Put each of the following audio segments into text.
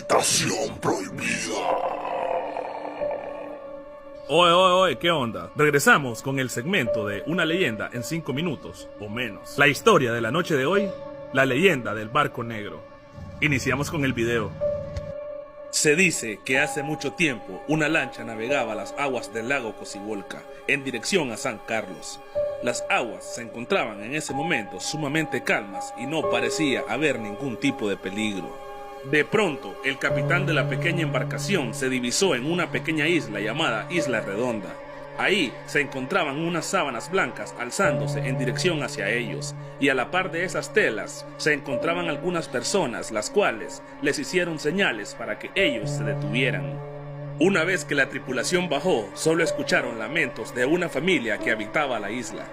habitación prohibida. Oye, ¿qué onda? Regresamos con el segmento de Una leyenda en 5 minutos o menos. La historia de la noche de hoy, la leyenda del barco negro. Iniciamos con el video. Se dice que hace mucho tiempo una lancha navegaba las aguas del lago Cocibolca en dirección a San Carlos. Las aguas se encontraban en ese momento sumamente calmas y no parecía haber ningún tipo de peligro. De pronto, el capitán de la pequeña embarcación se divisó en una pequeña isla llamada Isla Redonda. Ahí se encontraban unas sábanas blancas alzándose en dirección hacia ellos, y a la par de esas telas se encontraban algunas personas, las cuales les hicieron señales para que ellos se detuvieran. Una vez que la tripulación bajó, solo escucharon lamentos de una familia que habitaba la isla.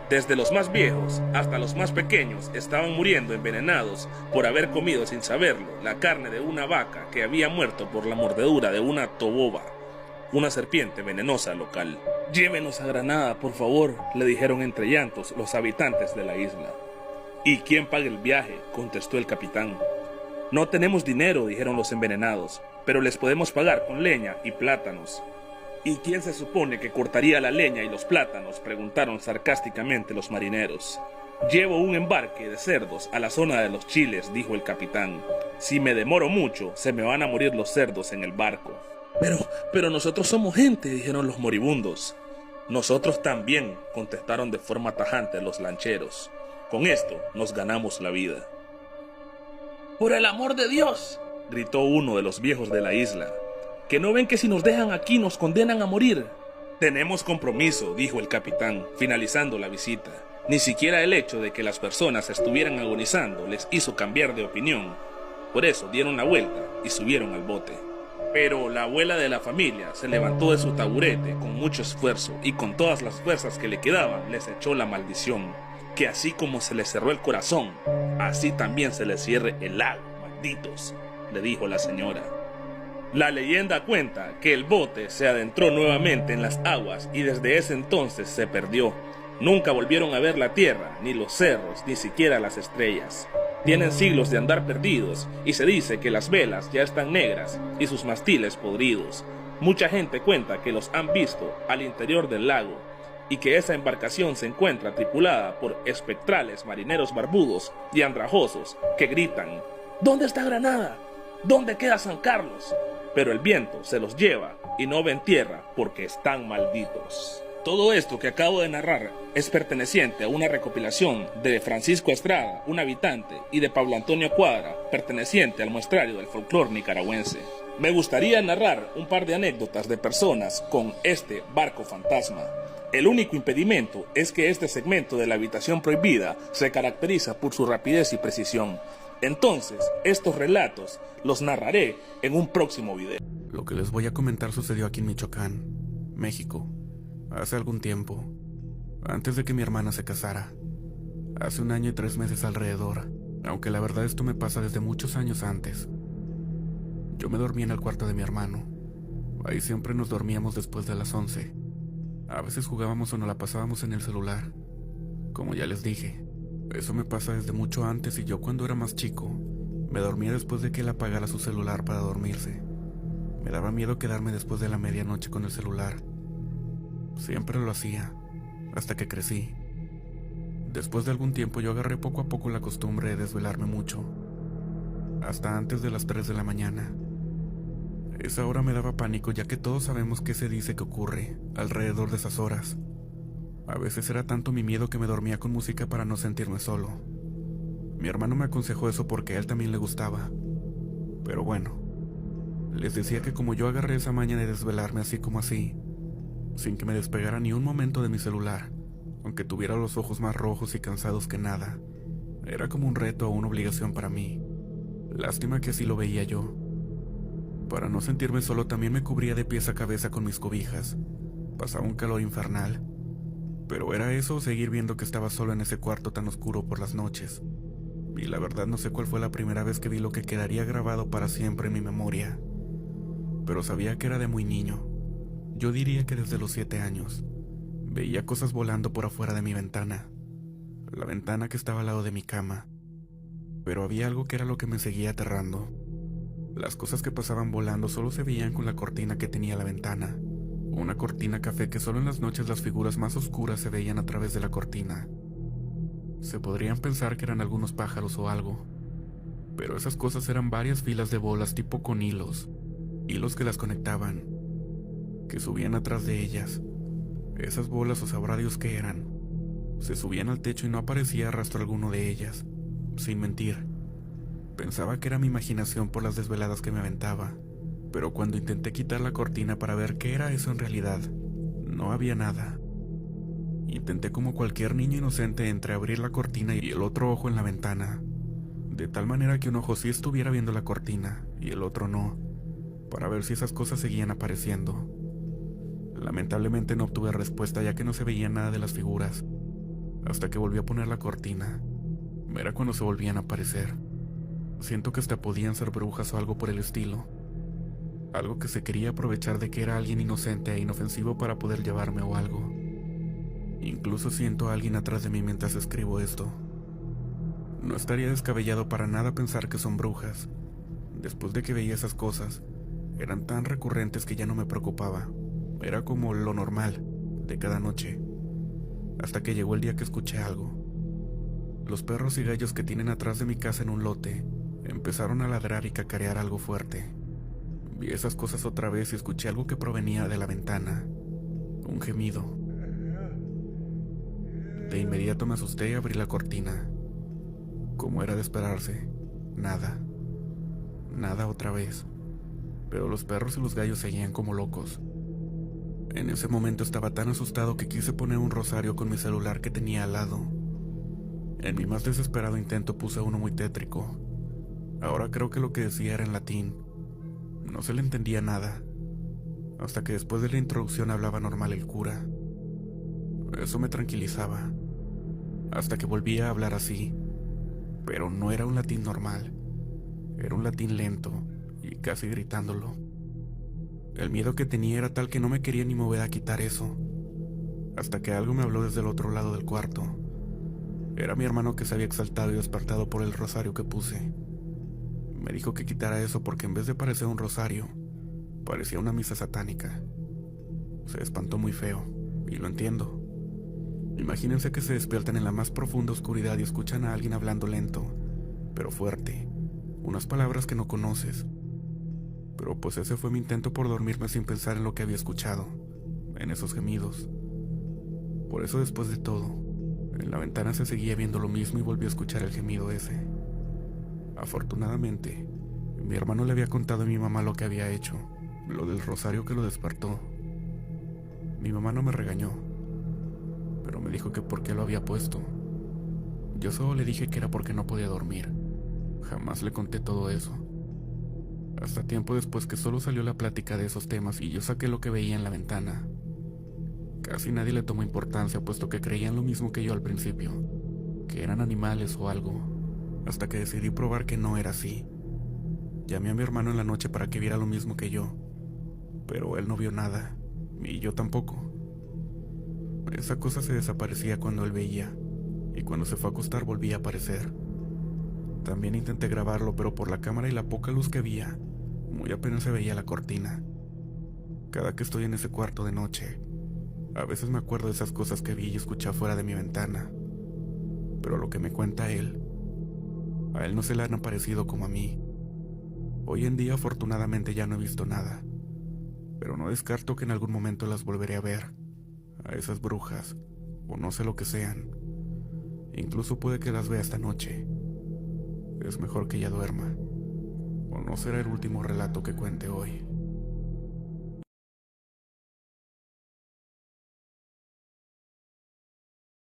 Desde los más viejos hasta los más pequeños estaban muriendo envenenados por haber comido sin saberlo la carne de una vaca que había muerto por la mordedura de una toboba, una serpiente venenosa local. «Llévenos a Granada, por favor», le dijeron entre llantos los habitantes de la isla. «¿Y quién paga el viaje?», contestó el capitán. «No tenemos dinero», dijeron los envenenados, «pero les podemos pagar con leña y plátanos». «¿Y quién se supone que cortaría la leña y los plátanos?», preguntaron sarcásticamente los marineros. «Llevo un embarque de cerdos a la zona de los chiles», dijo el capitán. «Si me demoro mucho, se me van a morir los cerdos en el barco». Pero nosotros somos gente», dijeron los moribundos. «Nosotros también», contestaron de forma tajante los lancheros. «Con esto nos ganamos la vida». «¡Por el amor de Dios!», gritó uno de los viejos de la isla. «¿Que no ven que si nos dejan aquí nos condenan a morir?». «Tenemos compromiso», dijo el capitán, finalizando la visita. Ni siquiera el hecho de que las personas estuvieran agonizando les hizo cambiar de opinión. Por eso dieron la vuelta y subieron al bote. Pero la abuela de la familia se levantó de su taburete con mucho esfuerzo y con todas las fuerzas que le quedaban les echó la maldición. Que así como se les cerró el corazón, así también se les cierre el lago, malditos, le dijo la señora. La leyenda cuenta que el bote se adentró nuevamente en las aguas y desde ese entonces se perdió. Nunca volvieron a ver la tierra, ni los cerros, ni siquiera las estrellas. Tienen siglos de andar perdidos y se dice que las velas ya están negras y sus mastiles podridos. Mucha gente cuenta que los han visto al interior del lago y que esa embarcación se encuentra tripulada por espectrales marineros barbudos y andrajosos que gritan: «¿Dónde está Granada? ¿Dónde queda San Carlos?». Pero el viento se los lleva y no ven tierra porque están malditos. Todo esto que acabo de narrar es perteneciente a una recopilación de Francisco Estrada, un habitante, y de Pablo Antonio Cuadra, perteneciente al muestrario del folclore nicaragüense. Me gustaría narrar un par de anécdotas de personas con este barco fantasma. El único impedimento es que este segmento de la habitación prohibida se caracteriza por su rapidez y precisión. Entonces, estos relatos los narraré en un próximo video. Lo que les voy a comentar sucedió aquí en Michoacán, México, hace algún tiempo, antes de que mi hermana se casara. Hace 1 año y 3 meses alrededor, aunque la verdad esto me pasa desde muchos años antes. Yo me dormí en el cuarto de mi hermano. Ahí siempre nos dormíamos después de las 11. A veces jugábamos o nos la pasábamos en el celular. Como ya les dije, eso me pasa desde mucho antes y yo cuando era más chico, me dormía después de que él apagara su celular para dormirse. Me daba miedo quedarme después de la medianoche con el celular. Siempre lo hacía, hasta que crecí. Después de algún tiempo yo agarré poco a poco la costumbre de desvelarme mucho, hasta antes de las 3 de la mañana. Esa hora me daba pánico ya que todos sabemos qué se dice que ocurre alrededor de esas horas. A veces era tanto mi miedo que me dormía con música para no sentirme solo. Mi hermano me aconsejó eso porque a él también le gustaba. Pero bueno, les decía que como yo agarré esa maña de desvelarme así como así, sin que me despegara ni un momento de mi celular, aunque tuviera los ojos más rojos y cansados que nada, era como un reto o una obligación para mí. Lástima que así lo veía yo. Para no sentirme solo también me cubría de pies a cabeza con mis cobijas. Pasaba un calor infernal. Pero era eso o seguir viendo que estaba solo en ese cuarto tan oscuro por las noches. Y la verdad no sé cuál fue la primera vez que vi lo que quedaría grabado para siempre en mi memoria. Pero sabía que era de muy niño. Yo diría que desde los 7 años. Veía cosas volando por afuera de mi ventana. La ventana que estaba al lado de mi cama. Pero había algo que era lo que me seguía aterrando. Las cosas que pasaban volando solo se veían con la cortina que tenía la ventana. Una cortina café que solo en las noches las figuras más oscuras se veían a través de la cortina. Se podrían pensar que eran algunos pájaros o algo, pero esas cosas eran varias filas de bolas tipo con hilos que las conectaban, que subían atrás de ellas. Esas bolas, o sabrá Dios qué eran, se subían al techo y no aparecía rastro alguno de ellas. Sin mentir, pensaba que era mi imaginación por las desveladas que me aventaba, pero cuando intenté quitar la cortina para ver qué era eso en realidad, no había nada. Intenté como cualquier niño inocente entreabrir la cortina y el otro ojo en la ventana, de tal manera que un ojo sí estuviera viendo la cortina y el otro no, para ver si esas cosas seguían apareciendo. Lamentablemente no obtuve respuesta, ya que no se veía nada de las figuras, hasta que volví a poner la cortina. Era cuando se volvían a aparecer. Siento que hasta podían ser brujas o algo por el estilo. Algo que se quería aprovechar de que era alguien inocente e inofensivo para poder llevarme o algo. Incluso siento a alguien atrás de mí mientras escribo esto. No estaría descabellado para nada pensar que son brujas. Después de que veía esas cosas, eran tan recurrentes que ya no me preocupaba. Era como lo normal de cada noche. Hasta que llegó el día que escuché algo. Los perros y gallos que tienen atrás de mi casa en un lote empezaron a ladrar y cacarear algo fuerte. Vi esas cosas otra vez y escuché algo que provenía de la ventana. Un gemido. De inmediato me asusté y abrí la cortina. Como era de esperarse, nada. Nada otra vez. Pero los perros y los gallos seguían como locos. En ese momento estaba tan asustado que quise poner un rosario con mi celular que tenía al lado. En mi más desesperado intento puse uno muy tétrico. Ahora creo que lo que decía era en latín. No se le entendía nada, hasta que después de la introducción hablaba normal el cura. Eso me tranquilizaba, hasta que volvía a hablar así, pero no era un latín normal, era un latín lento y casi gritándolo. El miedo que tenía era tal que no me quería ni mover a quitar eso, hasta que algo me habló desde el otro lado del cuarto. Era mi hermano, que se había exaltado y despertado por el rosario que puse. Me dijo que quitara eso porque en vez de parecer un rosario, parecía una misa satánica. Se espantó muy feo, y lo entiendo. Imagínense que se despiertan en la más profunda oscuridad y escuchan a alguien hablando lento, pero fuerte, unas palabras que no conoces. Pero pues ese fue mi intento por dormirme sin pensar en lo que había escuchado, en esos gemidos. Por eso, después de todo, en la ventana se seguía viendo lo mismo y volví a escuchar el gemido ese. Afortunadamente, mi hermano le había contado a mi mamá lo que había hecho, lo del rosario que lo despertó. Mi mamá no me regañó, pero me dijo que por qué lo había puesto. Yo solo le dije que era porque no podía dormir. Jamás le conté todo eso. Hasta tiempo después que solo salió la plática de esos temas y yo saqué lo que veía en la ventana. Casi nadie le tomó importancia, puesto que creían lo mismo que yo al principio, que eran animales o algo, hasta que decidí probar que no era así. Llamé a mi hermano en la noche para que viera lo mismo que yo, pero él no vio nada, y yo tampoco. Esa cosa se desaparecía cuando él veía, y cuando se fue a acostar volvía a aparecer. También intenté grabarlo, pero por la cámara y la poca luz que había, muy apenas se veía la cortina. Cada que estoy en ese cuarto de noche, a veces me acuerdo de esas cosas que vi y escuché afuera de mi ventana. Pero lo que me cuenta él, a él no se le han aparecido como a mí. Hoy en día afortunadamente ya no he visto nada, pero no descarto que en algún momento las volveré a ver, a esas brujas, o no sé lo que sean. Incluso puede que las vea esta noche. Es mejor que ya duerma, o no será el último relato que cuente hoy.